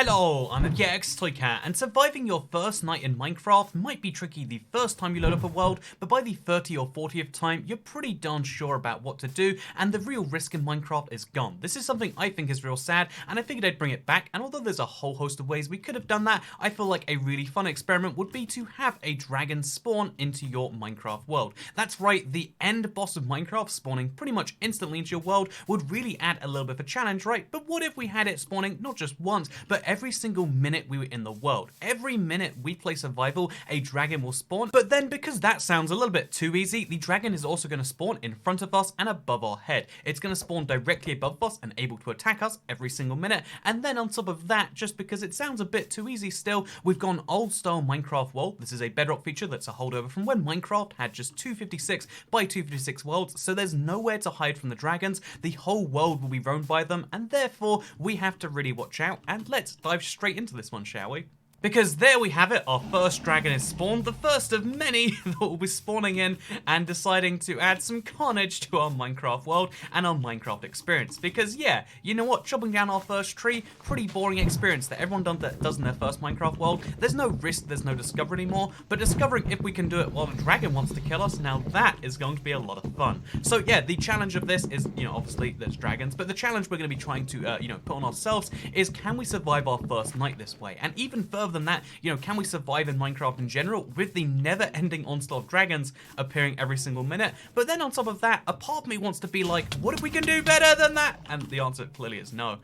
Hello, I'm Toycat, and surviving your first night in Minecraft might be tricky the first time you load up a world, but by the 30th or 40th time, you're pretty darn sure about what to do, and the real risk in Minecraft is gone. This is something I think is real sad, and I figured I'd bring it back, and although there's a whole host of ways we could have done that, I feel like a really fun experiment would be to have a dragon spawn into your Minecraft world. That's right, the end boss of Minecraft spawning pretty much instantly into your world would really add a little bit of a challenge, right? But what if we had it spawning not just once, but every single minute we were in the world? Every minute we play survival, a dragon will spawn, but then because that sounds a little bit too easy, the dragon is also going to spawn in front of us and above our head. It's going to spawn directly above us and able to attack us every single minute, and then on top of that, just because it sounds a bit too easy still, we've got an old style Minecraft world. This is a Bedrock feature that's a holdover from when Minecraft had just 256 by 256 worlds, so there's nowhere to hide from the dragons. The whole world will be roamed by them, and therefore we have to really watch out, and let's dive straight into this one, shall we? Because there we have it, our first dragon is spawned, the first of many that will be spawning in and deciding to add some carnage to our Minecraft world and our Minecraft experience. Because yeah, you know what, chopping down our first tree, pretty boring experience that everyone does in their first Minecraft world. There's no risk, there's no discovery anymore, but discovering if we can do it while the dragon wants to kill us, now that is going to be a lot of fun. So yeah, the challenge of this is, obviously there's dragons, but the challenge we're going to be trying to, put on ourselves is, can we survive our first night this way? And even further than that, can we survive in Minecraft in general with the never-ending onslaught of dragons appearing every single minute? But then on top of that, a part of me wants to be like, what if we can do better than that? And the answer clearly is no.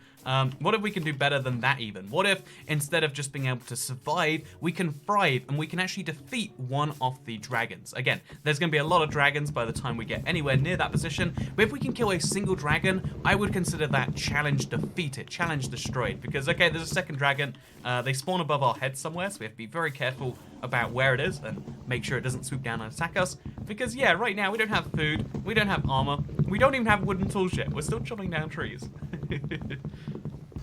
What if we can do better than that even? What if instead of just being able to survive, we can thrive and we can actually defeat one of the dragons? Again, there's going to be a lot of dragons by the time we get anywhere near that position, but if we can kill a single dragon, I would consider that challenge defeated, challenge destroyed. Because, okay, there's a second dragon, they spawn above our heads somewhere, so we have to be very careful about where it is and make sure it doesn't swoop down and attack us. Because, yeah, right now we don't have food, we don't have armor, we don't even have wooden tools yet, we're still chopping down trees.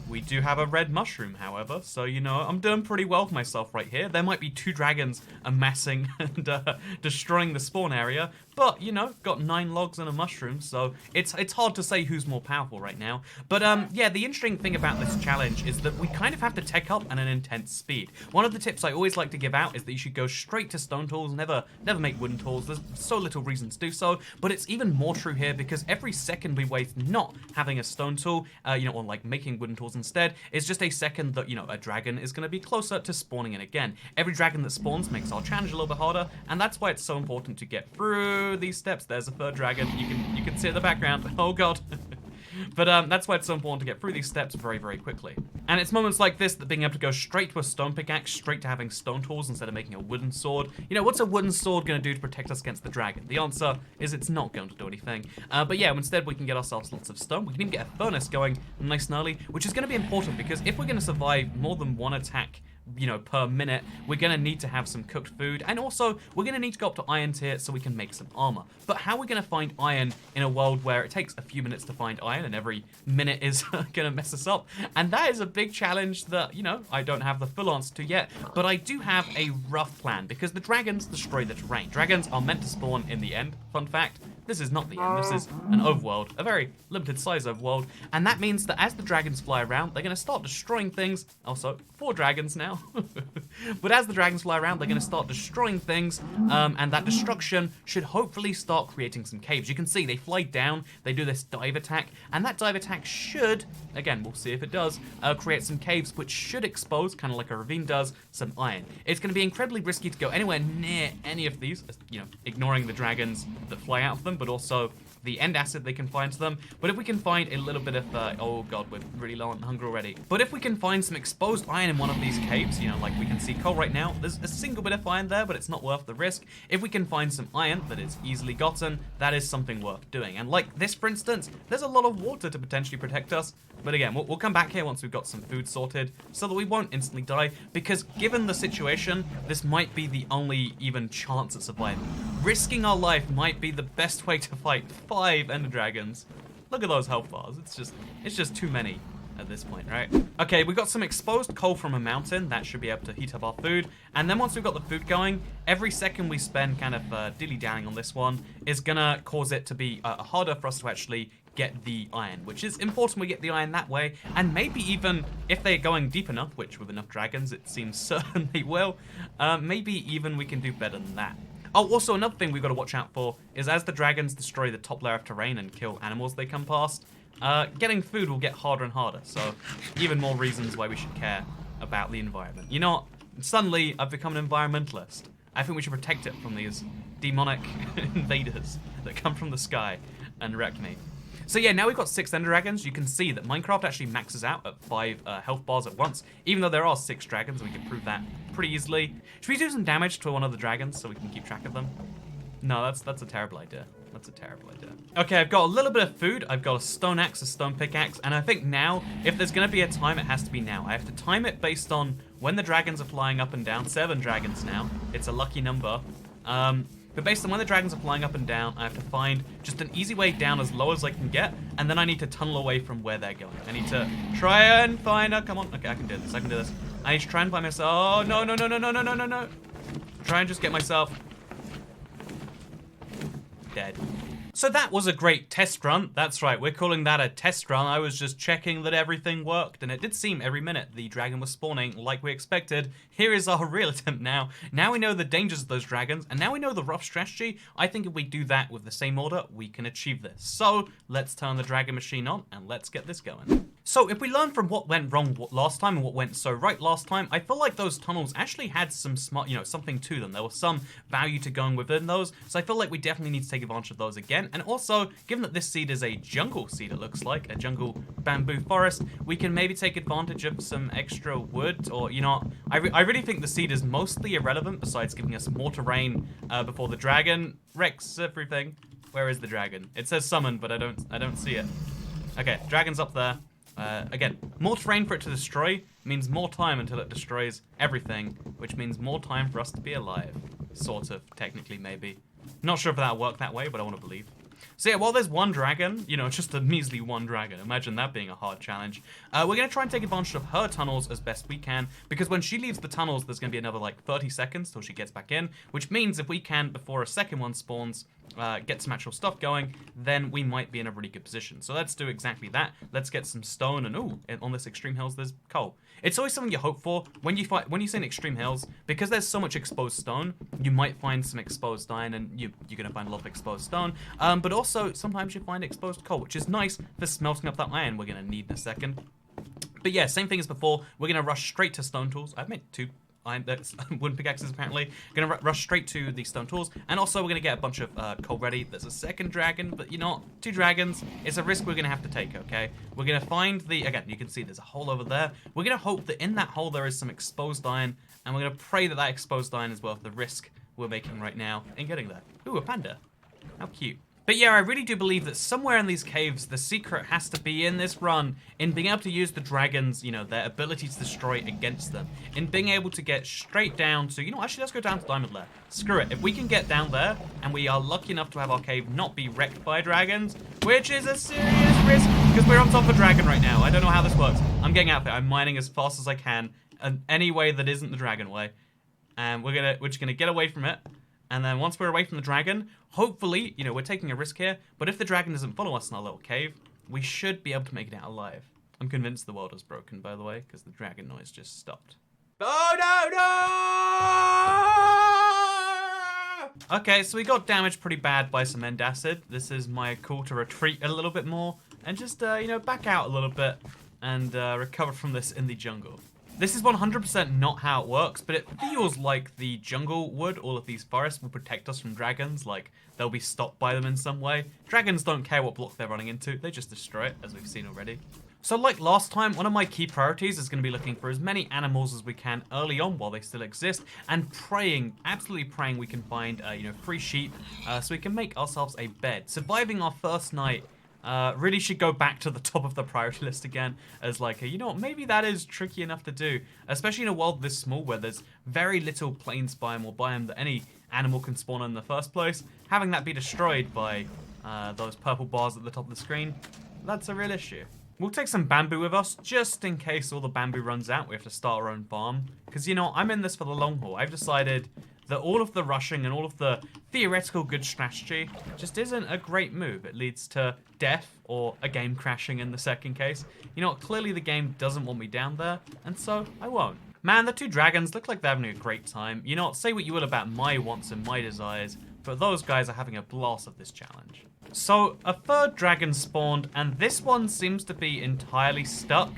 We do have a red mushroom, however, so, I'm doing pretty well for myself right here. There might be two dragons amassing and destroying the spawn area, but, got 9 logs and a mushroom, so it's hard to say who's more powerful right now. But, yeah, the interesting thing about this challenge is that we kind of have to tech up at an intense speed. One of the tips I always like to give out is that you should go straight to stone tools, never make wooden tools. There's so little reason to do so, but it's even more true here because every second we waste not having a stone tool, or like making wooden tools instead, is just a second that, a dragon is going to be closer to spawning in again. Every dragon that spawns makes our challenge a little bit harder, and that's why it's so important to get through these steps. There's a third dragon. You can see it in the background. Oh god. But that's why it's so important to get through these steps very, very quickly. And it's moments like this that being able to go straight to a stone pickaxe, straight to having stone tools instead of making a wooden sword. What's a wooden sword going to do to protect us against the dragon? The answer is it's not going to do anything. But yeah, instead we can get ourselves lots of stone. We can even get a furnace going nice and early, which is going to be important because if we're going to survive more than one attack per minute, we're going to need to have some cooked food, and also we're going to need to go up to iron tier so we can make some armor. But how are we going to find iron in a world where it takes a few minutes to find iron and every minute is going to mess us up? And that is a big challenge that, I don't have the full answer to yet, but I do have a rough plan because the dragons destroy the terrain. Dragons are meant to spawn in the end, fun fact. This is not the end, this is an overworld, a very limited size overworld, and that means that as the dragons fly around, they're going to start destroying things. Also, 4 dragons now. But as the dragons fly around, they're going to start destroying things, and that destruction should hopefully start creating some caves. You can see they fly down, they do this dive attack, and that dive attack should, again, we'll see if it does, create some caves, which should expose, kind of like a ravine does, some iron. It's going to be incredibly risky to go anywhere near any of these, ignoring the dragons that fly out of them, but also the end acid they can find to them. But if we can find a little bit of, oh god, we're really low on hunger already. But if we can find some exposed iron in one of these caves, like we can see coal right now, there's a single bit of iron there, but it's not worth the risk. If we can find some iron that is easily gotten, that is something worth doing. And like this, for instance, there's a lot of water to potentially protect us. But again, we'll come back here once we've got some food sorted so that we won't instantly die, because given the situation, this might be the only even chance at survival. Risking our life might be the best way to fight 5 ender dragons. Look at those health bars. It's just too many at this point, right? Okay, we got some exposed coal from a mountain. That should be able to heat up our food. And then once we've got the food going, every second we spend kind of dilly-dallying on this one is gonna cause it to be harder for us to actually get the iron, which is important we get the iron that way, and maybe even if they're going deep enough, which with enough dragons it seems certainly will, maybe even we can do better than that. Oh, also another thing we've got to watch out for is as the dragons destroy the top layer of terrain and kill animals they come past, getting food will get harder and harder, so even more reasons why we should care about the environment. You know what? Suddenly, I've become an environmentalist. I think we should protect it from these demonic invaders that come from the sky and wreck me. So yeah, now we've got 6 Ender Dragons. You can see that Minecraft actually maxes out at 5 health bars at once, even though there are 6 dragons, and we can prove that pretty easily. Should we do some damage to one of the dragons so we can keep track of them? No, that's a terrible idea. That's a terrible idea. Okay, I've got a little bit of food. I've got a stone axe, a stone pickaxe, and I think now, if there's going to be a time, it has to be now. I have to time it based on when the dragons are flying up and down. 7 dragons now. It's a lucky number. But based on when the dragons are flying up and down, I have to find just an easy way down as low as I can get, and then I need to tunnel away from where they're going. I need to try and find a... Come on. Okay, I can do this. I can do this. I need to try and find myself... Oh, no, no, no, no, no, no, no, no, no. Try and just get myself... dead. So that was a great test run. That's right, we're calling that a test run. I was just checking that everything worked, and it did seem every minute the dragon was spawning like we expected. Here is our real attempt now. Now we know the dangers of those dragons, and now we know the rough strategy. I think if we do that with the same order, we can achieve this. So let's turn the dragon machine on, and let's get this going. So if we learn from what went wrong last time and what went so right last time, I feel like those tunnels actually had some smart, something to them. There was some value to going within those, so I feel like we definitely need to take advantage of those again. And also, given that this seed is a jungle seed, it looks like, a jungle bamboo forest, we can maybe take advantage of some extra wood, or, I really think the seed is mostly irrelevant, besides giving us more terrain before the dragon wrecks everything. Where is the dragon? It says summon, but I don't see it. Okay, dragon's up there. Again, more terrain for it to destroy means more time until it destroys everything, which means more time for us to be alive. Sort of, technically, maybe. Not sure if that'll work that way, but I want to believe. So yeah, while there's one dragon, just a measly one dragon, imagine that being a hard challenge, we're going to try and take advantage of her tunnels as best we can, because when she leaves the tunnels, there's going to be another, 30 seconds till she gets back in, which means if we can, before a second one spawns, get some actual stuff going, then we might be in a really good position. So let's do exactly that. Let's get some stone, and on this extreme hills, there's coal. It's always something you hope for when you see an extreme hills, because there's so much exposed stone, you might find some exposed iron, and you're going to find a lot of exposed stone, but also sometimes you find exposed coal, which is nice for smelting up that iron we're going to need in a second. But yeah, same thing as before, we're going to rush straight to stone tools. I've made 2 wooden pickaxes apparently. Gonna rush straight to the stone tools, and also we're gonna get a bunch of coal ready. There's a second dragon, but 2 dragons, it's a risk we're gonna have to take, okay? We're gonna find again, you can see there's a hole over there. We're gonna hope that in that hole there is some exposed iron, and we're gonna pray that that exposed iron is worth the risk we're making right now in getting there. Ooh, a panda. How cute. But yeah, I really do believe that somewhere in these caves, the secret has to be in this run, in being able to use the dragons, their ability to destroy against them, in being able to get straight down to, actually let's go down to Diamond Lair. Screw it, if we can get down there, and we are lucky enough to have our cave not be wrecked by dragons, which is a serious risk, because we're on top of a dragon right now. I don't know how this works. I'm getting out there, I'm mining as fast as I can, in any way that isn't the dragon way, and we're just gonna get away from it. And then once we're away from the dragon, hopefully, we're taking a risk here, but if the dragon doesn't follow us in our little cave, we should be able to make it out alive. I'm convinced the world is broken, by the way, because the dragon noise just stopped. Oh, no! Okay, so we got damaged pretty bad by some end acid. This is my call to retreat a little bit more, and just, back out a little bit, and recover from this in the jungle. This is 100% not how it works, but it feels like the jungle would, all of these forests, will protect us from dragons, like they'll be stopped by them in some way. Dragons don't care what block they're running into, they just destroy it, as we've seen already. So like last time, one of my key priorities is going to be looking for as many animals as we can early on while they still exist, and praying, absolutely praying we can find, free sheep, so we can make ourselves a bed. Surviving our first night really should go back to the top of the priority list again as maybe that is tricky enough to do, especially in a world this small where there's very little plains biome or biome that any animal can spawn in the first place. Having that be destroyed by those purple bars at the top of the screen, that's a real issue. We'll take some bamboo with us just in case all the bamboo runs out. We have to start our own farm because I'm in this for the long haul. I've decided that all of the rushing and all of the theoretical good strategy just isn't a great move. It leads to death or a game crashing in the second case. You know what, clearly the game doesn't want me down there, and so I won't. Man, the two dragons look like they're having a great time. You know what, say what you will about my wants and my desires, but those guys are having a blast of this challenge. So, a third dragon spawned, and this one seems to be entirely stuck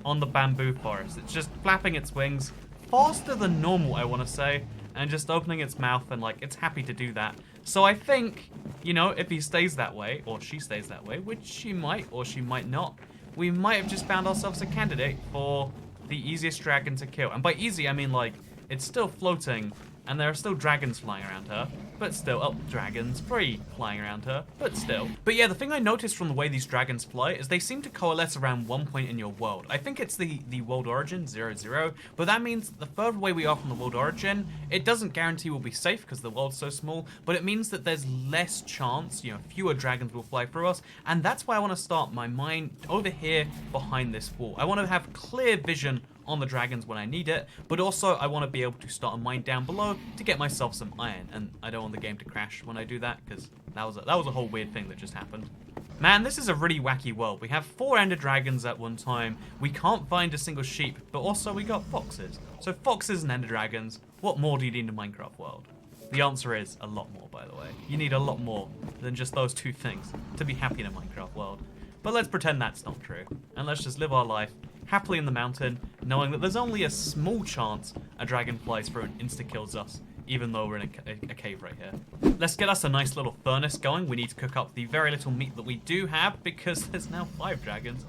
on the bamboo forest. It's just flapping its wings faster than normal, I want to say, and just opening its mouth and, like, it's happy to do that. So I think, you know, if he stays that way, or she stays that way, which she might or she might not, we might have just found ourselves a candidate for the easiest dragon to kill. And by easy, I mean, like, it's still floating, and there are still dragons flying around her, but still, oh, dragons free flying around her, but still. But yeah, the thing I noticed from the way these dragons fly is they seem to coalesce around one point in your world. I think it's the world origin, 0, but that means the further away we are from the world origin, it doesn't guarantee we'll be safe because the world's so small, but it means that there's less chance, you know, fewer dragons will fly through us, and that's why I want to start my mine over here behind this wall. I want to have clear vision on the dragons when I need it, but also I want to be able to start a mine down below to get myself some iron, and I don't want the game to crash when I do that, because that was a whole weird thing that just happened. Man, this is a really wacky world. We have 4 ender dragons at one time, we can't find a single sheep, but also we got foxes. So foxes and ender dragons, what more do you need in a Minecraft world? The answer is a lot more, by the way. You need a lot more than just those 2 things to be happy in a Minecraft world. But let's pretend that's not true, and let's just live our life happily in the mountain, knowing that there's only a small chance a dragon flies through and insta-kills us, even though we're in a cave right here. Let's get us a nice little furnace going. We need to cook up the very little meat that we do have, because there's now 5 dragons.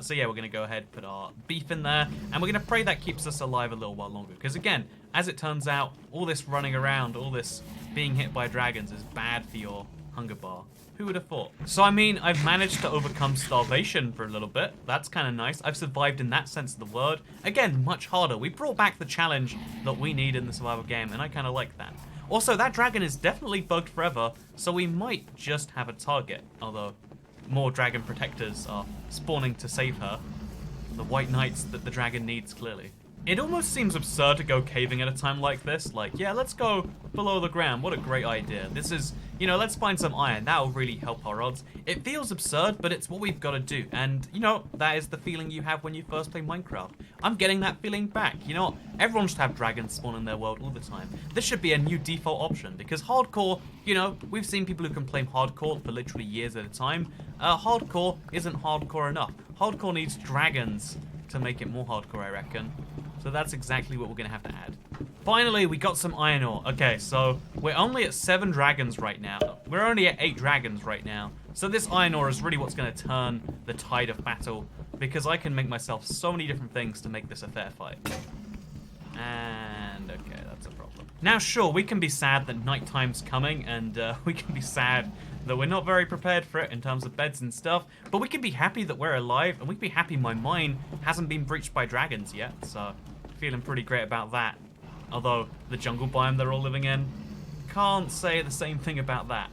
So yeah, we're going to go ahead, put our beef in there, and we're going to pray that keeps us alive a little while longer. Because again, as it turns out, all this running around, all this being hit by dragons is bad for your hunger bar. Who would have thought? So I mean, I've managed to overcome starvation for a little bit. That's kind of nice. I've survived in that sense of the word. Again, much harder. We brought back the challenge that we need in the survival game, and I kind of like that. Also, that dragon is definitely bugged forever, so we might just have a target. Although, more dragon protectors are spawning to save her. The white knights that the dragon needs, clearly. It almost seems absurd to go caving at a time like this. Like, yeah, let's go below the ground. What a great idea. This is, you know, let's find some iron. That'll really help our odds. It feels absurd, but it's what we've got to do. And, you know, that is the feeling you have when you first play Minecraft. I'm getting that feeling back. You know what? Everyone should have dragons spawn in their world all the time. This should be a new default option, because hardcore, you know, we've seen people who can play hardcore for literally years at a time. Hardcore isn't hardcore enough. Hardcore needs dragons to make it more hardcore, I reckon. So that's exactly what we're going to have to add. Finally, we got some iron ore. Okay, so we're only at 7 dragons right now. We're only at 8 dragons right now. So this iron ore is really what's going to turn the tide of battle, because I can make myself so many different things to make this a fair fight. And okay, that's a problem. Now, sure, we can be sad that nighttime's coming, and we can be sad that we're not very prepared for it in terms of beds and stuff, but we can be happy that we're alive, and we can be happy my mine hasn't been breached by dragons yet, so feeling pretty great about that. Although, the jungle biome they're all living in, can't say the same thing about that.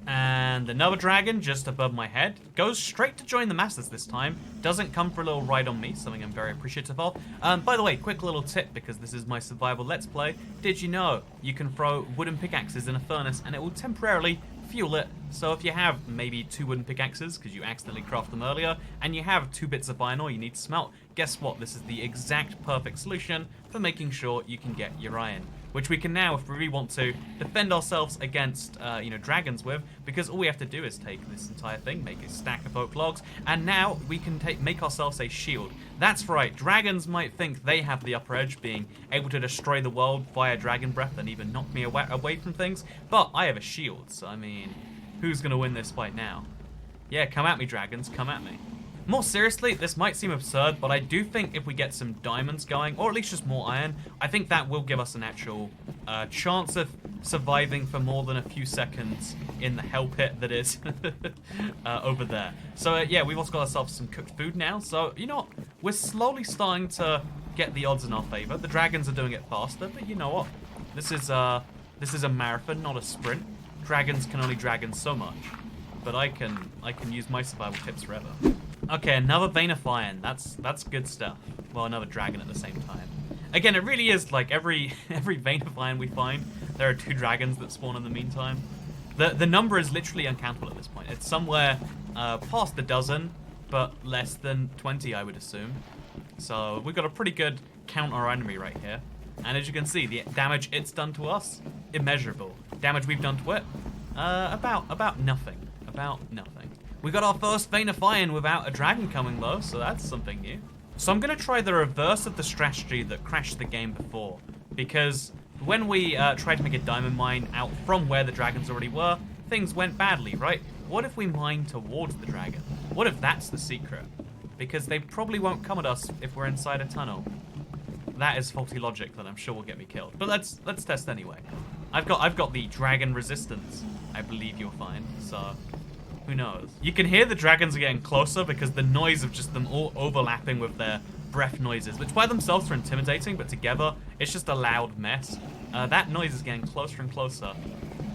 And another dragon just above my head goes straight to join the masses this time. Doesn't come for a little ride on me, something I'm very appreciative of. By the way, quick little tip, because this is my survival let's play. Did you know you can throw wooden pickaxes in a furnace and it will temporarily fuel it? So if you have maybe 2 wooden pickaxes because you accidentally crafted them earlier, and you have 2 bits of iron ore you need to smelt, guess what? This is the exact perfect solution for making sure you can get your iron, which we can now, if we really want to, defend ourselves against, you know, dragons with, because all we have to do is take this entire thing, make a stack of oak logs, and now we can make ourselves a shield. That's right, dragons might think they have the upper edge, being able to destroy the world via dragon breath and even knock me away from things, but I have a shield, so I mean, who's gonna win this fight now? Yeah, come at me, dragons, come at me. More seriously, this might seem absurd, but I do think if we get some diamonds going, or at least just more iron, I think that will give us an actual chance of surviving for more than a few seconds in the hell pit that is over there. So yeah, we've also got ourselves some cooked food now, so you know what? We're slowly starting to get the odds in our favor. The dragons are doing it faster, but you know what? This is a marathon, not a sprint. Dragons can only dragon so much, but I can use my survival tips forever. Okay, another vein of iron. That's good stuff. Well, another dragon at the same time. Again, it really is like every vein of iron we find, there are 2 dragons that spawn in the meantime. The number is literally uncountable at this point. It's somewhere past a dozen, but less than 20, I would assume. So we've got a pretty good count our enemy right here. And as you can see, the damage it's done to us, immeasurable. Damage we've done to it, about nothing. About nothing. We got our first vein of iron without a dragon coming though, so that's something new. So I'm going to try the reverse of the strategy that crashed the game before, because when we tried to make a diamond mine out from where the dragons already were, things went badly, right? What if we mine towards the dragon? What if that's the secret? Because they probably won't come at us if we're inside a tunnel. That is faulty logic that I'm sure will get me killed. But let's test anyway. I've got the dragon resistance, I believe you'll find, so who knows? You can hear the dragons are getting closer because the noise of just them all overlapping with their breath noises, which by themselves are intimidating, but together it's just a loud mess. That noise is getting closer and closer,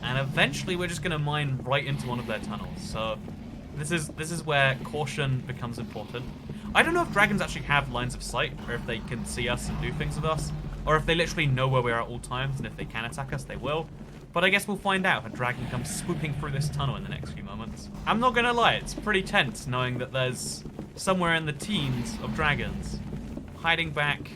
and eventually we're just gonna mine right into one of their tunnels. So this is where caution becomes important. I don't know if dragons actually have lines of sight, or if they can see us and do things with us, or if they literally know where we are at all times, and if they can attack us, they will. But I guess we'll find out if a dragon comes swooping through this tunnel in the next few moments. I'm not gonna lie, it's pretty tense knowing that there's somewhere in the teens of dragons hiding back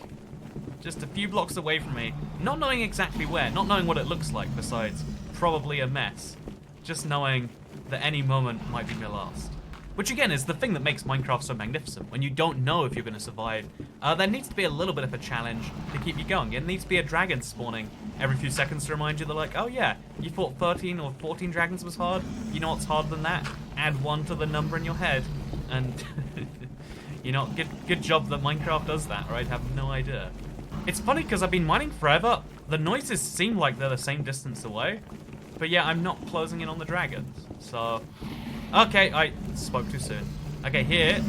just a few blocks away from me, not knowing exactly where, not knowing what it looks like besides probably a mess, just knowing that any moment might be my last. Which again is the thing that makes Minecraft so magnificent. When you don't know if you're going to survive, there needs to be a little bit of a challenge to keep you going. It needs to be a dragon spawning every few seconds to remind you that, like, oh yeah, you thought 13 or 14 dragons was hard? You know what's harder than that? Add 1 to the number in your head. And, you know, good job that Minecraft does that, right? I have no idea. It's funny because I've been mining forever. The noises seem like they're the same distance away. But yeah, I'm not closing in on the dragons. So... okay, I spoke too soon. Okay, here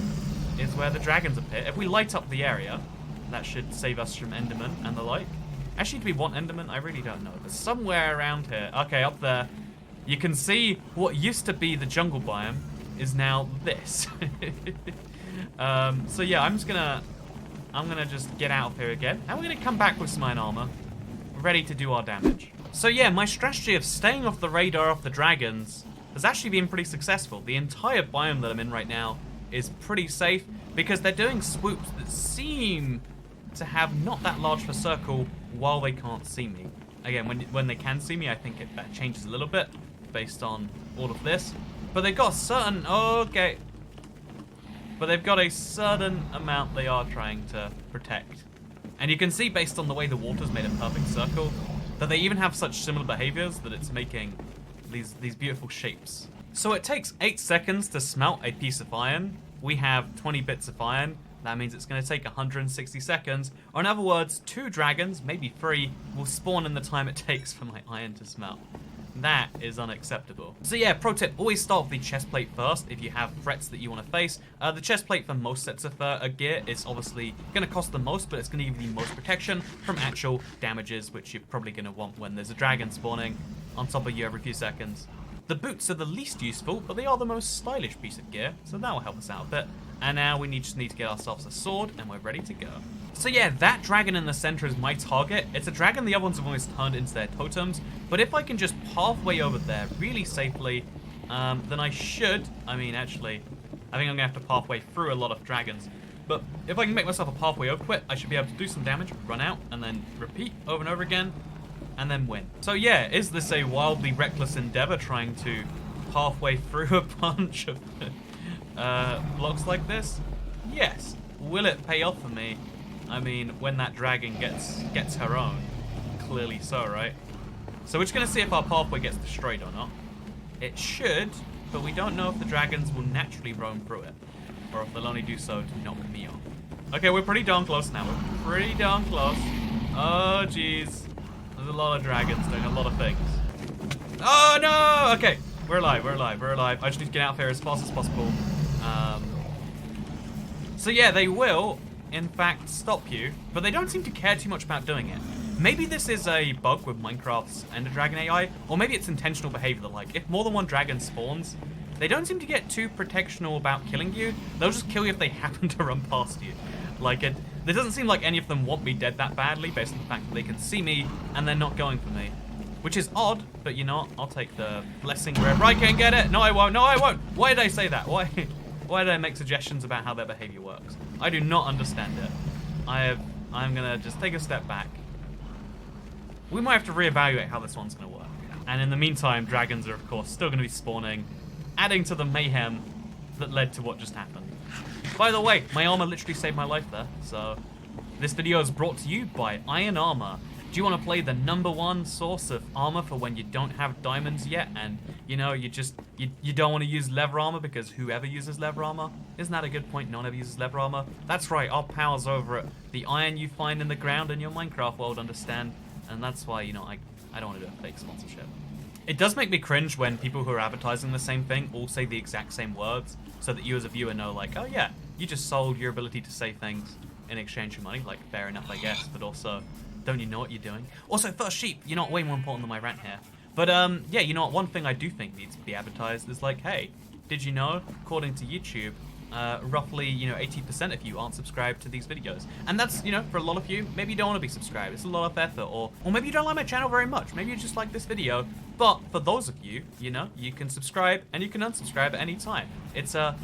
is where the dragons appear. If we light up the area, that should save us from Enderman and the like. Actually, do we want Enderman? I really don't know. But somewhere around here. Okay, up there. You can see what used to be the jungle biome is now this. So yeah, I'm gonna just get out of here again. And we're gonna come back with some iron armor, ready to do our damage. So yeah, my strategy of staying off the radar of the dragons has actually been pretty successful. The entire biome that I'm in right now is pretty safe because they're doing swoops that seem to have not that large of a circle while they can't see me. Again, when they can see me, I think that changes a little bit based on all of this. But they've got a certain... okay. But they've got a certain amount they are trying to protect. And you can see based on the way the water's made a perfect circle that they even have such similar behaviors that it's making these beautiful shapes. So it takes 8 seconds to smelt a piece of iron. We have 20 bits of iron. That means it's going to take 160 seconds. Or in other words, 2 dragons, maybe 3, will spawn in the time it takes for my iron to smelt. That is unacceptable. So yeah, pro tip, always start with the chest plate first if you have threats that you want to face. The chest plate for most sets of gear is obviously going to cost the most, but it's going to give you the most protection from actual damages, which you're probably going to want when there's a dragon spawning on top of you every few seconds. The boots are the least useful, but they are the most stylish piece of gear, so that will help us out a bit. And now we just need to get ourselves a sword, and we're ready to go. So yeah, that dragon in the center is my target. It's a dragon the other ones have always turned into their totems, but if I can just pathway over there really safely, then I should... I mean, actually, I think I'm going to have to pathway through a lot of dragons. But if I can make myself a pathway over it, I should be able to do some damage, run out, and then repeat over and over again, and then win. So yeah, is this a wildly reckless endeavor trying to pathway through a bunch of blocks like this? Yes. Will it pay off for me? I mean, when that dragon gets her own. Clearly so, right? So we're just going to see if our pathway gets destroyed or not. It should, but we don't know if the dragons will naturally roam through it, or if they'll only do so to knock me off. Okay, we're pretty darn close now. We're pretty darn close. Oh, jeez. There's a lot of dragons doing a lot of things. Oh, no! Okay, we're alive, we're alive, we're alive. I just need to get out of here as fast as possible. So yeah, they will, in fact, stop you, but they don't seem to care too much about doing it. Maybe this is a bug with Minecraft's Ender Dragon AI, or maybe it's intentional behavior that, like, if more than one dragon spawns, they don't seem to get too protectional about killing you. They'll just kill you if they happen to run past you. Like, There doesn't seem like any of them want me dead that badly based on the fact that they can see me and they're not going for me. Which is odd, but you know what? I'll take the blessing wherever I can get it. No, I won't. No, I won't. Why did I say that? Why did I make suggestions about how their behavior works? I do not understand it. I'm gonna just take a step back. We might have to reevaluate how this one's gonna work. And in the meantime, dragons are of course still gonna be spawning, adding to the mayhem that led to what just happened. By the way, my armor literally saved my life there, so this video is brought to you by Iron Armor. Do you want to play the #1 source of armor for when you don't have diamonds yet, and you know you don't want to use leather armor because whoever uses leather armor? Isn't that a good point? No one ever uses leather armor. That's right, our pals over at the iron you find in the ground in your Minecraft world understand, and that's why, you know, I don't want to do a fake sponsorship. It does make me cringe when people who are advertising the same thing all say the exact same words, so that you as a viewer know, like, oh yeah, you just sold your ability to say things in exchange for money. Like, fair enough, I guess, but also, don't you know what you're doing? Also, first sheep, you're not way more important than my rant here. But yeah, you know what, one thing I do think needs to be advertised is like, hey, did you know, according to YouTube, roughly, you know, 80% of you aren't subscribed to these videos. And that's, you know, for a lot of you, maybe you don't want to be subscribed. It's a lot of effort, or maybe you don't like my channel very much. Maybe you just like this video. But for those of you, you know, you can subscribe and you can unsubscribe at any time. It's a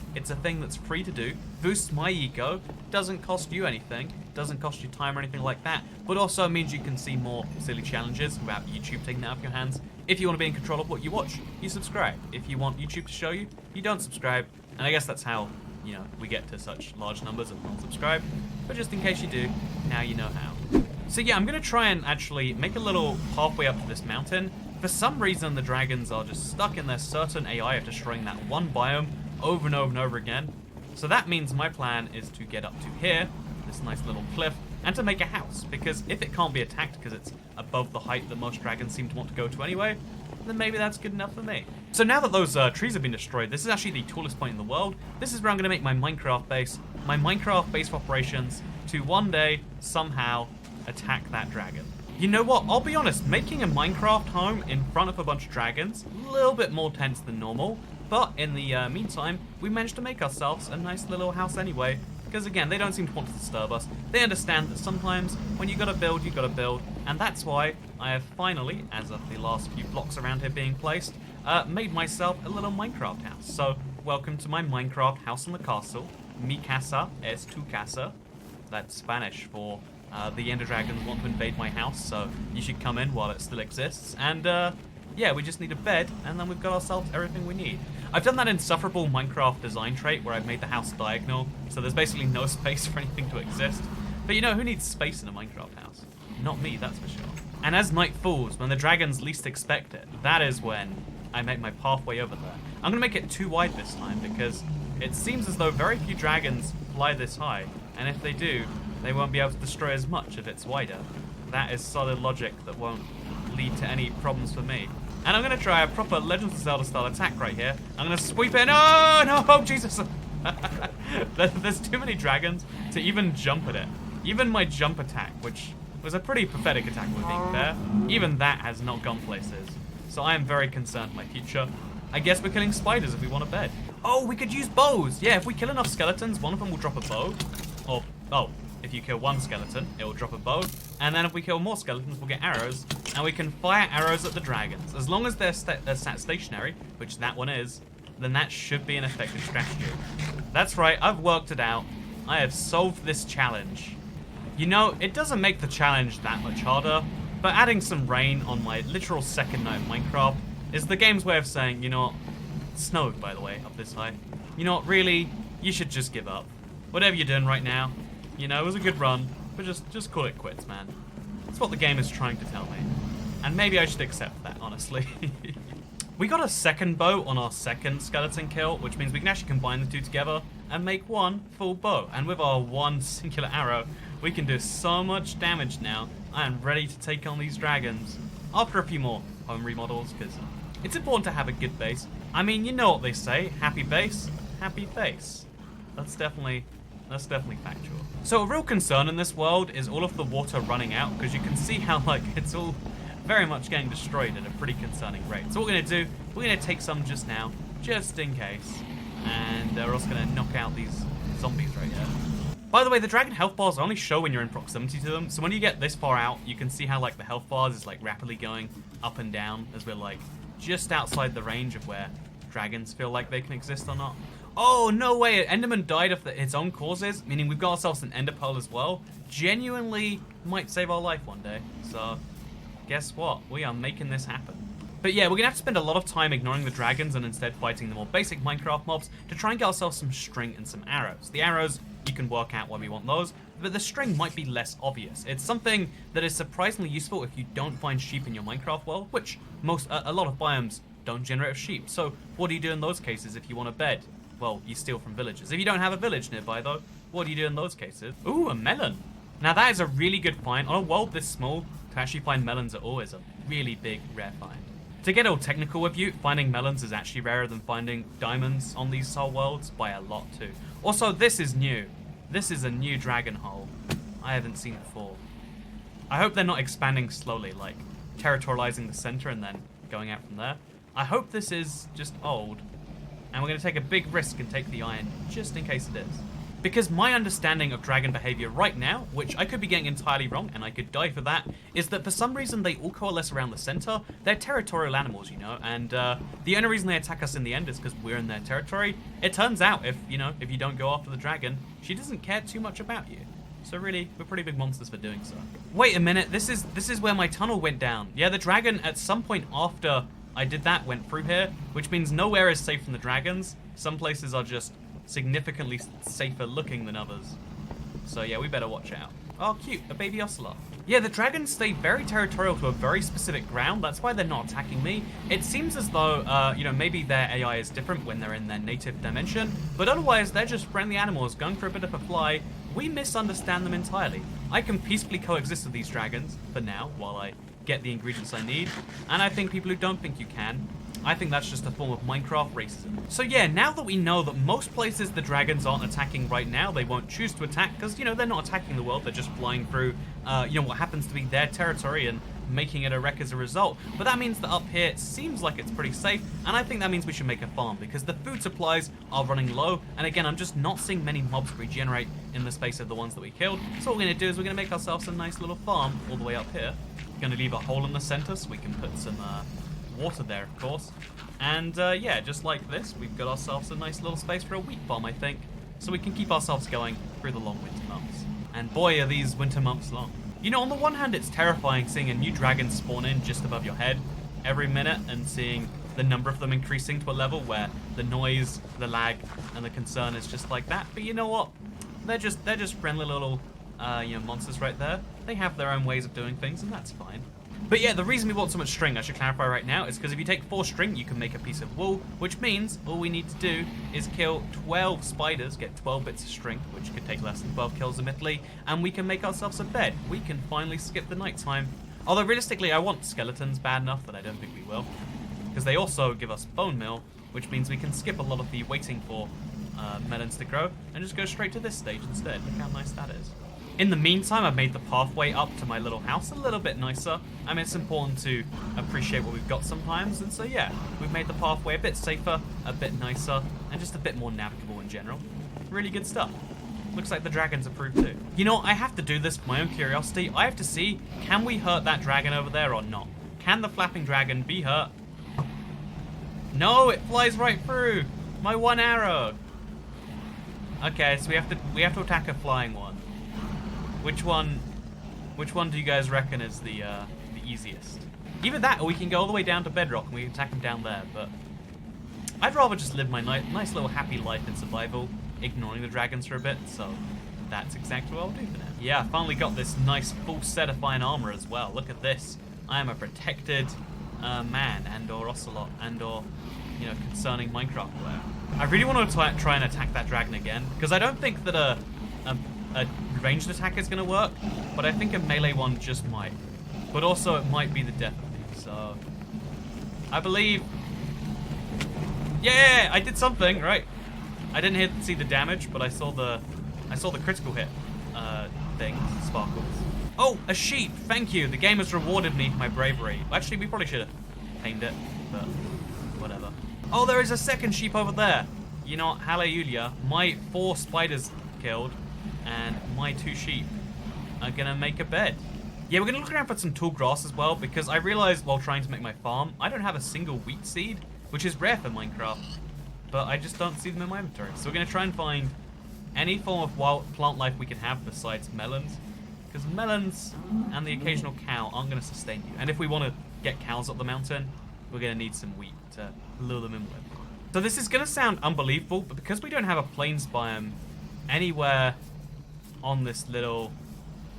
thing that's free to do. Boosts my ego. Doesn't cost you anything. Doesn't cost you time or anything like that. But also means you can see more silly challenges without YouTube taking that out of your hands. If you want to be in control of what you watch, you subscribe. If you want YouTube to show you, you don't subscribe. And I guess that's how, you know, we get to such large numbers of non-subscribe. But just in case you do, now you know how. So yeah, I'm going to try and actually make a little pathway up to this mountain. For some reason, the dragons are just stuck in their certain AI of destroying that one biome over and over and over again. So that means my plan is to get up to here, this nice little cliff, and to make a house. Because if it can't be attacked because it's above the height that most dragons seem to want to go to anyway, then maybe that's good enough for me. So now that those trees have been destroyed, this is actually the tallest point in the world. This is where I'm going to make my Minecraft base of operations, to one day, somehow, attack that dragon. You know what, I'll be honest, making a Minecraft home in front of a bunch of dragons, a little bit more tense than normal, but in the meantime, we managed to make ourselves a nice little house anyway, because again, they don't seem to want to disturb us. They understand that sometimes, when you gotta build, and that's why I have finally, as of the last few blocks around here being placed, made myself a little Minecraft house. So, welcome to my Minecraft house on the castle. Mi casa es tu casa. That's Spanish for the Ender Dragons want to invade my house, so you should come in while it still exists. And yeah, we just need a bed, and then we've got ourselves everything we need. I've done that insufferable Minecraft design trait where I've made the house diagonal, so there's basically no space for anything to exist. But you know, who needs space in a Minecraft house? Not me, that's for sure. And as night falls, when the dragons least expect it, that is when I make my pathway over there. I'm gonna make it too wide this time, because it seems as though very few dragons fly this high, and if they do, they won't be able to destroy as much if it's wider. That is solid logic that won't lead to any problems for me. And I'm going to try a proper Legends of Zelda style attack right here. I'm going to sweep in. Oh, no, oh, Jesus. There's too many dragons to even jump at it. Even my jump attack, which was a pretty pathetic attack, if we're being fair, even that has not gone places. So I am very concerned for my future. I guess we're killing spiders if we want a bed. Oh, we could use bows. Yeah, if we kill enough skeletons, one of them will drop a bow. Or, oh, if you kill one skeleton, it will drop a bow. And then if we kill more skeletons, we'll get arrows. And we can fire arrows at the dragons. As long as they're sat stationary, which that one is, then that should be an effective strategy. That's right, I've worked it out. I have solved this challenge. You know, it doesn't make the challenge that much harder, but adding some rain on my literal second night of Minecraft is the game's way of saying, you know what, it snowed, by the way, up this high. You know what, really, you should just give up. Whatever you're doing right now, you know, it was a good run, but just call it quits, man. That's what the game is trying to tell me. And maybe I should accept that, honestly. We got a second bow on our second skeleton kill, which means we can actually combine the two together and make one full bow. And with our one singular arrow, we can do so much damage now. I am ready to take on these dragons. After a few more home remodels, because it's important to have a good base. I mean, you know what they say, happy base, happy face. That's definitely factual. So a real concern in this world is all of the water running out, because you can see how, like, it's all very much getting destroyed at a pretty concerning rate. So what we're going to do, we're going to take some just now, just in case. And we're also going to knock out these zombies right here. By the way, the dragon health bars only show when you're in proximity to them, so when you get this far out, you can see how like the health bars is like rapidly going up and down as we're like just outside the range of where dragons feel like they can exist or not. Oh, no way, Enderman died of its own causes, meaning we've got ourselves an ender pearl as well. Genuinely might save our life one day, so guess what? We are making this happen. But yeah, we're gonna have to spend a lot of time ignoring the dragons and instead fighting the more basic Minecraft mobs to try and get ourselves some string and some arrows. The arrows, you can work out why we want those, but the string might be less obvious. It's something that is surprisingly useful if you don't find sheep in your Minecraft world, which a lot of biomes don't generate sheep. So what do you do in those cases if you want a bed? Well, you steal from villagers. If you don't have a village nearby though, what do you do in those cases? Ooh, a melon. Now that is a really good find. On a world this small, to actually find melons at all is a really big, rare find. To get all technical with you, finding melons is actually rarer than finding diamonds on these soul worlds by a lot too. Also, this is new. This is a new dragon hole I haven't seen before. I hope they're not expanding slowly, like territorializing the center and then going out from there. I hope this is just old, and we're going to take a big risk and take the iron just in case it is. Because my understanding of dragon behavior right now, which I could be getting entirely wrong and I could die for that, is that for some reason they all coalesce around the center. They're territorial animals, you know, and the only reason they attack us in the end is because we're in their territory. It turns out if you don't go after the dragon, she doesn't care too much about you. So really, we're pretty big monsters for doing so. Wait a minute, this is where my tunnel went down. Yeah, the dragon at some point after I did that went through here, which means nowhere is safe from the dragons. Some places are just significantly safer looking than others. So yeah, we better watch out. Oh, cute, a baby ocelot. Yeah, the dragons stay very territorial to a very specific ground. That's why they're not attacking me. It seems as though, maybe their AI is different when they're in their native dimension, but otherwise they're just friendly animals going for a bit of a fly. We misunderstand them entirely. I can peacefully coexist with these dragons for now while I get the ingredients I need, and I think people who don't think you can, I think that's just a form of Minecraft racism. So yeah, now that we know that most places the dragons aren't attacking right now, they won't choose to attack because, they're not attacking the world, they're just flying through, what happens to be their territory and making it a wreck as a result. But that means that up here it seems like it's pretty safe, and I think that means we should make a farm because the food supplies are running low, and again, I'm just not seeing many mobs regenerate in the space of the ones that we killed. So what we're going to do is we're going to make ourselves a nice little farm all the way up here. Going to leave a hole in the center so we can put some water there, of course. And yeah, just like this, we've got ourselves a nice little space for a wheat farm, I think, so we can keep ourselves going through the long winter months. And boy, are these winter months long. On the one hand, it's terrifying seeing a new dragon spawn in just above your head every minute and seeing the number of them increasing to a level where the noise, the lag, and the concern is just like that. But you know what? They're just friendly little monsters right there. They have their own ways of doing things, and that's fine. But yeah, the reason we want so much string, I should clarify right now, is because if you take 4 string, you can make a piece of wool, which means all we need to do is kill 12 spiders, get 12 bits of string, which could take less than 12 kills admittedly, and we can make ourselves a bed. We can finally skip the nighttime. Although realistically, I want skeletons bad enough that I don't think we will, because they also give us bone meal, which means we can skip a lot of the waiting for melons to grow and just go straight to this stage instead. Look how nice that is. In the meantime, I've made the pathway up to my little house a little bit nicer. I mean, it's important to appreciate what we've got sometimes, and so yeah, we've made the pathway a bit safer, a bit nicer, and just a bit more navigable in general. Really good stuff. Looks like the dragons approve too. I have to do this for my own curiosity. I have to see, can we hurt that dragon over there or not? Can the flapping dragon be hurt? No, it flies right through. My one arrow. Okay, so we have to attack a flying one. Which one do you guys reckon is the easiest? Either that, or we can go all the way down to Bedrock and we can attack him down there, but I'd rather just live my nice little happy life in survival, ignoring the dragons for a bit, so that's exactly what I'll do for now. Yeah, I finally got this nice full set of fine armor as well. Look at this. I am a protected man and/or ocelot and/or, concerning Minecraft player. I really want to try and attack that dragon again, because I don't think that a ranged attack is going to work, but I think a melee one just might. But also it might be the death of me, so I believe. Yeah, I did something, right? I didn't see the damage, but I saw the critical hit thing, sparkles. Oh, a sheep, thank you. The game has rewarded me for my bravery. Actually, we probably should have tamed it, but whatever. Oh, there is a second sheep over there. Hallelujah. My 4 spiders killed and my 2 sheep are gonna make a bed. Yeah, we're gonna look around for some tall grass as well, because I realized while trying to make my farm, I don't have a single wheat seed, which is rare for Minecraft, but I just don't see them in my inventory. So we're gonna try and find any form of wild plant life we can have besides melons, because melons and the occasional cow aren't gonna sustain you. And if we wanna get cows up the mountain, we're gonna need some wheat to lure them in with. So this is gonna sound unbelievable, but because we don't have a plains biome anywhere on this little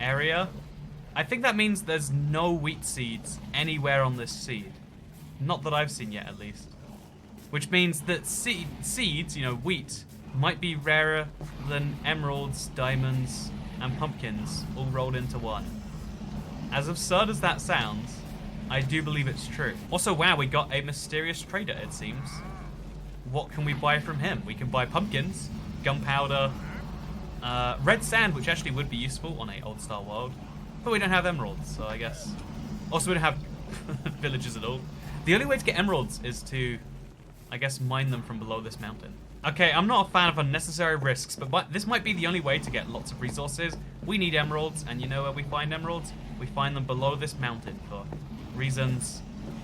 area, I think that means there's no wheat seeds anywhere on this seed. Not that I've seen yet, at least. Which means that seeds, you know, wheat, might be rarer than emeralds, diamonds, and pumpkins all rolled into one. As absurd as that sounds, I do believe it's true. Also, wow, we got a mysterious trader, it seems. What can we buy from him? We can buy pumpkins, gunpowder, red sand, which actually would be useful on a old star world. But we don't have emeralds, so I guess. Also, we don't have villages at all. The only way to get emeralds is to, I guess, mine them from below this mountain. Okay, I'm not a fan of unnecessary risks, but this might be the only way to get lots of resources. We need emeralds, and you know where we find emeralds? We find them below this mountain for reasons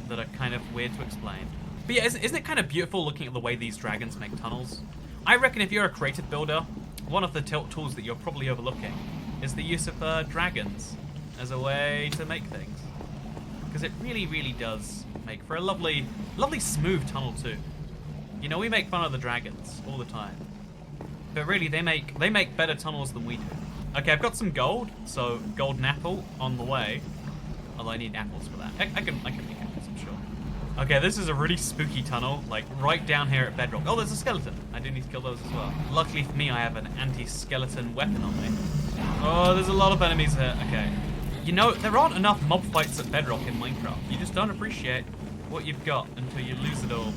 that are kind of weird to explain. But yeah, isn't it kind of beautiful looking at the way these dragons make tunnels? I reckon if you're a creative builder, one of the tools that you're probably overlooking is the use of dragons as a way to make things. Because it really, really does make for a lovely, lovely smooth tunnel too. You know, we make fun of the dragons all the time, but really they make better tunnels than we do. Okay, I've got some gold, so golden apple on the way. Although I need apples for that. I can make apples, I'm sure. Okay, this is a really spooky tunnel, like right down here at Bedrock. Oh, there's a skeleton. I do need to kill those as well. Luckily for me, I have an anti-skeleton weapon on me. Oh, there's a lot of enemies here. Okay. You know, there aren't enough mob fights at Bedrock in Minecraft. You just don't appreciate what you've got until you lose it all.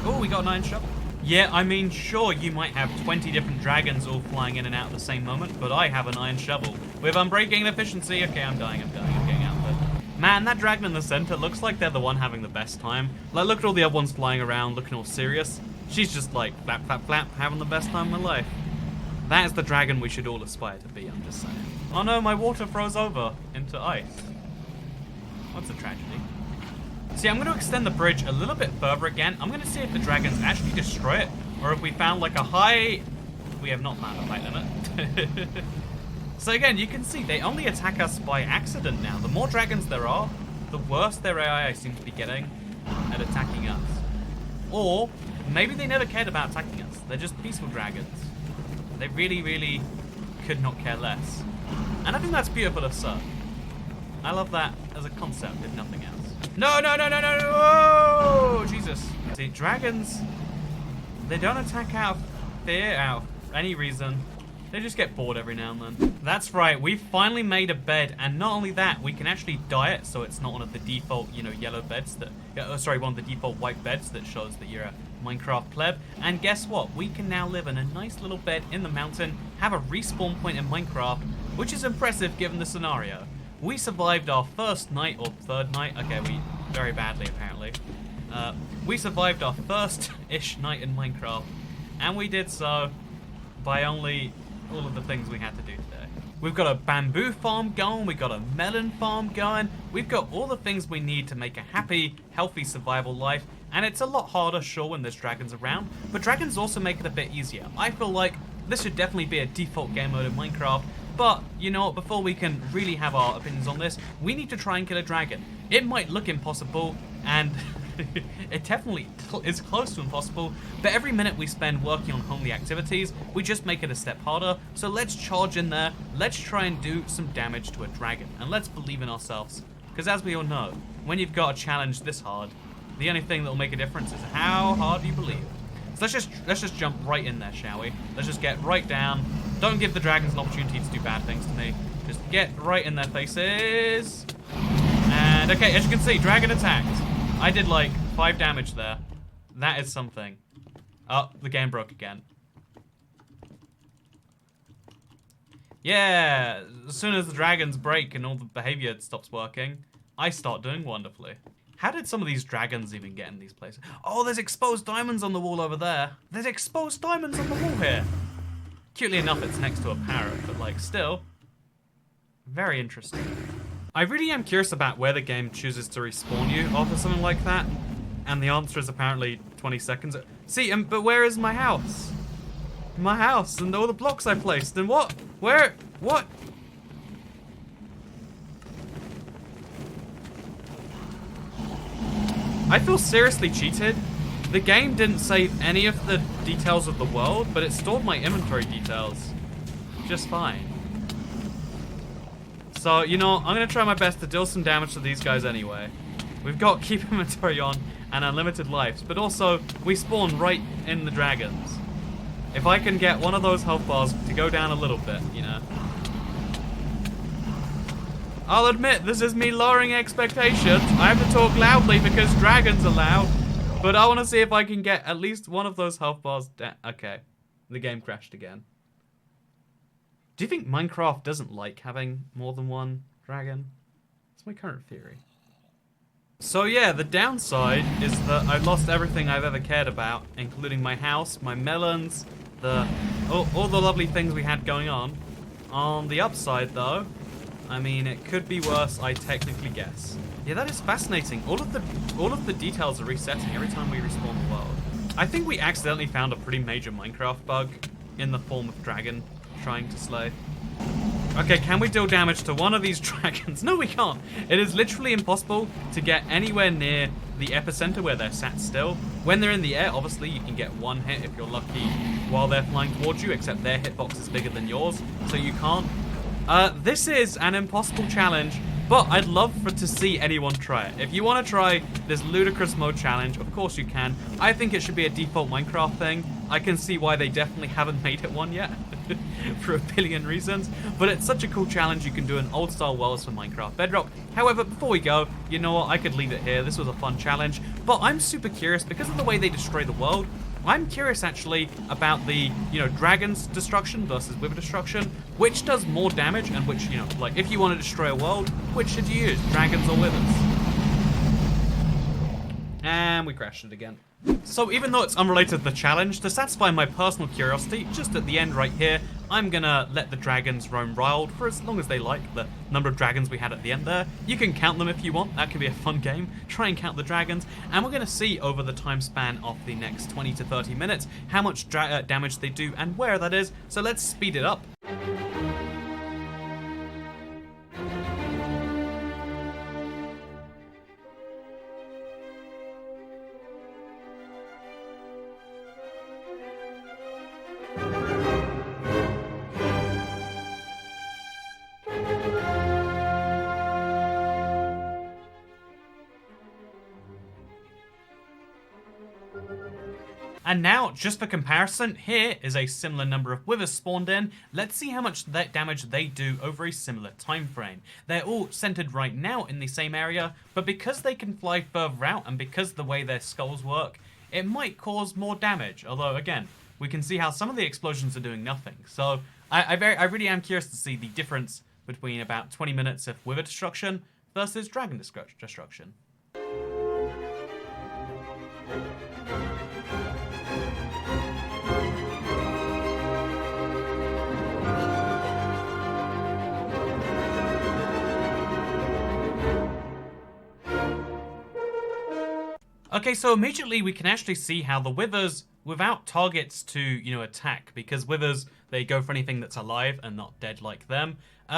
Oh, we got an iron shovel. Yeah, I mean, sure, you might have 20 different dragons all flying in and out at the same moment, but I have an iron shovel with unbreaking efficiency. Okay, I'm dying, I'm getting out of it. Man, that dragon in the center looks like they're the one having the best time. Like, look at all the other ones flying around, looking all serious. She's just like, flap, flap, flap, having the best time of my life. That is the dragon we should all aspire to be, I'm just saying. Oh no, my water froze over into ice. What's a tragedy? See, I'm going to extend the bridge a little bit further again. I'm going to see if the dragons actually destroy it, or if we found like a high... We have not found a height limit. So again, you can see they only attack us by accident now. The more dragons there are, the worse their AI seems to be getting at attacking us. Or maybe they never cared about attacking us. They're just peaceful dragons. They really, really could not care less. And I think that's beautiful of Sir. I love that as a concept, if nothing else. No, no, no, no, no, no! Whoa! Jesus. See, dragons, they don't attack out of fear, out of any reason. They just get bored every now and then. That's right, we've finally made a bed, and not only that, we can actually dye it so it's not one of the default, you know, yellow beds that... one of the default white beds that shows that you're a Minecraft pleb. And guess what? We can now live in a nice little bed in the mountain, have a respawn point in Minecraft, which is impressive given the scenario. We survived our first night, or third night. Okay, we very badly, apparently. We survived our first-ish night in Minecraft, and we did so by only all of the things we had to do today. We've got a bamboo farm going, we've got a melon farm going, we've got all the things we need to make a happy, healthy survival life, and it's a lot harder, sure, when there's dragons around, but dragons also make it a bit easier. I feel like this should definitely be a default game mode in Minecraft. But, you know what, before we can really have our opinions on this, we need to try and kill a dragon. It might look impossible, and it definitely is close to impossible, but every minute we spend working on homely activities, we just make it a step harder. So let's charge in there, let's try and do some damage to a dragon, and let's believe in ourselves. Because as we all know, when you've got a challenge this hard, the only thing that will make a difference is how hard you believe. So let's just jump right in there, shall we? Let's just get right down. Don't give the dragons an opportunity to do bad things to me. Just get right in their faces. And okay, as you can see, dragon attacked. I did like 5 damage there. That is something. Oh, the game broke again. Yeah, as soon as the dragons break and all the behavior stops working, I start doing wonderfully. How did some of these dragons even get in these places? Oh, there's exposed diamonds on the wall over there. There's exposed diamonds on the wall here. Cutely enough, it's next to a parrot, but like still, very interesting. I really am curious about where the game chooses to respawn you after something like that, and the answer is apparently 20 seconds. See, but where is my house? My house and all the blocks I placed, and what? Where? What? I feel seriously cheated. The game didn't save any of the details of the world, but it stored my inventory details just fine. So, you know, I'm going to try my best to deal some damage to these guys anyway. We've got keep inventory on and unlimited lives, but also we spawn right in the dragons. If I can get one of those health bars to go down a little bit, you know. I'll admit, this is me lowering expectations. I have to talk loudly because dragons are loud. But I want to see if I can get at least one of those health bars down. Okay, the game crashed again. Do you think Minecraft doesn't like having more than one dragon? That's my current theory. So yeah, the downside is that I lost everything I've ever cared about, including my house, my melons, all the lovely things we had going on. On the upside though, I mean, it could be worse, I technically guess. Yeah, that is fascinating. All of the details are resetting every time we respawn the world. I think we accidentally found a pretty major Minecraft bug in the form of dragon trying to slay. Okay, can we deal damage to one of these dragons? No, we can't. It is literally impossible to get anywhere near the epicenter where they're sat still. When they're in the air, obviously, you can get one hit if you're lucky while they're flying towards you, except their hitbox is bigger than yours, so you can't. This is an impossible challenge, but I'd love to see anyone try it. If you want to try this ludicrous mode challenge, of course you can. I think it should be a default Minecraft thing. I can see why they definitely haven't made it one yet, for a billion reasons. But it's such a cool challenge you can do in old-style worlds for Minecraft Bedrock. However, before we go, you know what? I could leave it here. This was a fun challenge, but I'm super curious because of the way they destroy the world. I'm curious actually about the, dragon's destruction versus wither destruction. Which does more damage and which, like if you want to destroy a world, which should you use, dragons or withers? And we crashed it again. So even though it's unrelated to the challenge, to satisfy my personal curiosity, just at the end right here, I'm gonna let the dragons roam wild for as long as they like, the number of dragons we had at the end there. You can count them if you want, that could be a fun game. Try and count the dragons, and we're gonna see over the time span of the next 20 to 30 minutes how much damage they do and where that is, so let's speed it up. And now, just for comparison, here is a similar number of withers spawned in. Let's see how much damage they do over a similar time frame. They're all centered right now in the same area, but because they can fly further out and because the way their skulls work, it might cause more damage. Although, again, we can see how some of the explosions are doing nothing. So I really am curious to see the difference between about 20 minutes of wither destruction versus dragon destruction. Okay, so immediately we can actually see how the withers, without targets to, attack, because withers, they go for anything that's alive and not dead like them.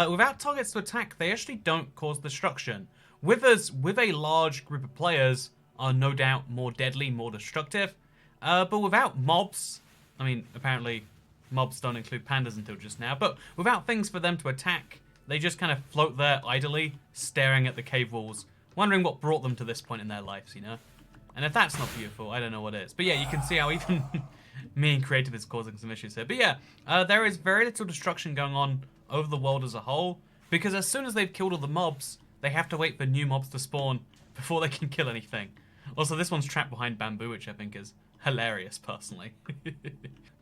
Without targets to attack, they actually don't cause destruction. Withers, with a large group of players, are no doubt more deadly, more destructive. But without mobs, I mean, apparently mobs don't include pandas until just now, but without things for them to attack, they just kind of float there idly, staring at the cave walls, wondering what brought them to this point in their lives, And if that's not beautiful, I don't know what is. But yeah, you can see how even me and creative is causing some issues here. But yeah, there is very little destruction going on over the world as a whole, because as soon as they've killed all the mobs, they have to wait for new mobs to spawn before they can kill anything. Also, this one's trapped behind bamboo, which I think is hilarious, personally.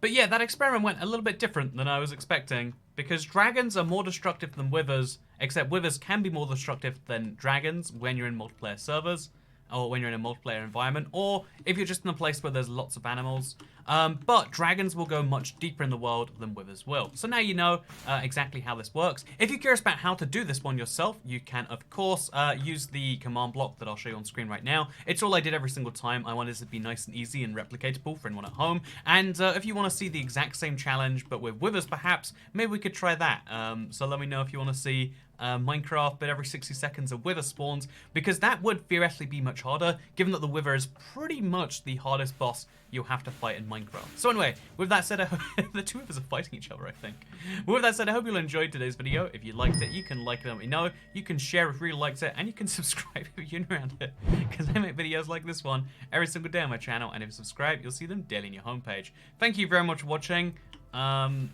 But yeah, that experiment went a little bit different than I was expecting, because dragons are more destructive than withers, except withers can be more destructive than dragons when you're in multiplayer servers. or when you're in a multiplayer environment, or if you're just in a place where there's lots of animals. But dragons will go much deeper in the world than withers will. So now you know exactly how this works. If you're curious about how to do this one yourself, you can, of course, use the command block that I'll show you on screen right now. It's all I did every single time. I wanted it to be nice and easy and replicatable for anyone at home. And if you want to see the exact same challenge, but with withers perhaps, maybe we could try that. So let me know if you want to see Minecraft, but every 60 seconds a wither spawns, because that would theoretically be much harder, given that the wither is pretty much the hardest boss you'll have to fight in Minecraft. So anyway, with that said, the two of us are fighting each other, I think. But with that said, I hope you enjoyed today's video. If you liked it, you can like it and let me know. You can share if you really liked it, and you can subscribe if you're new around here, because I make videos like this one every single day on my channel, and if you subscribe, you'll see them daily on your homepage. Thank you very much for watching.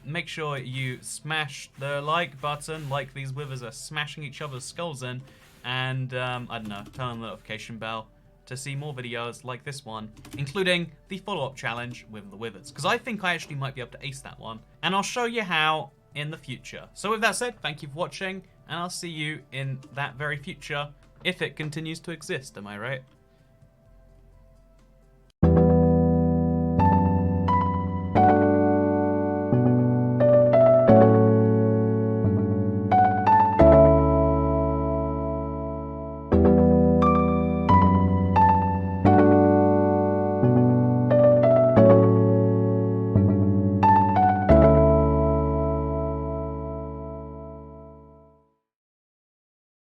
Make sure you smash the like button, like these withers are smashing each other's skulls in, and I don't know, turn on the notification bell to see more videos like this one, including the follow-up challenge with the withers, because I think I actually might be able to ace that one, and I'll show you how in the future. So with that said, thank you for watching, and I'll see you in that very future, if it continues to exist, am I right?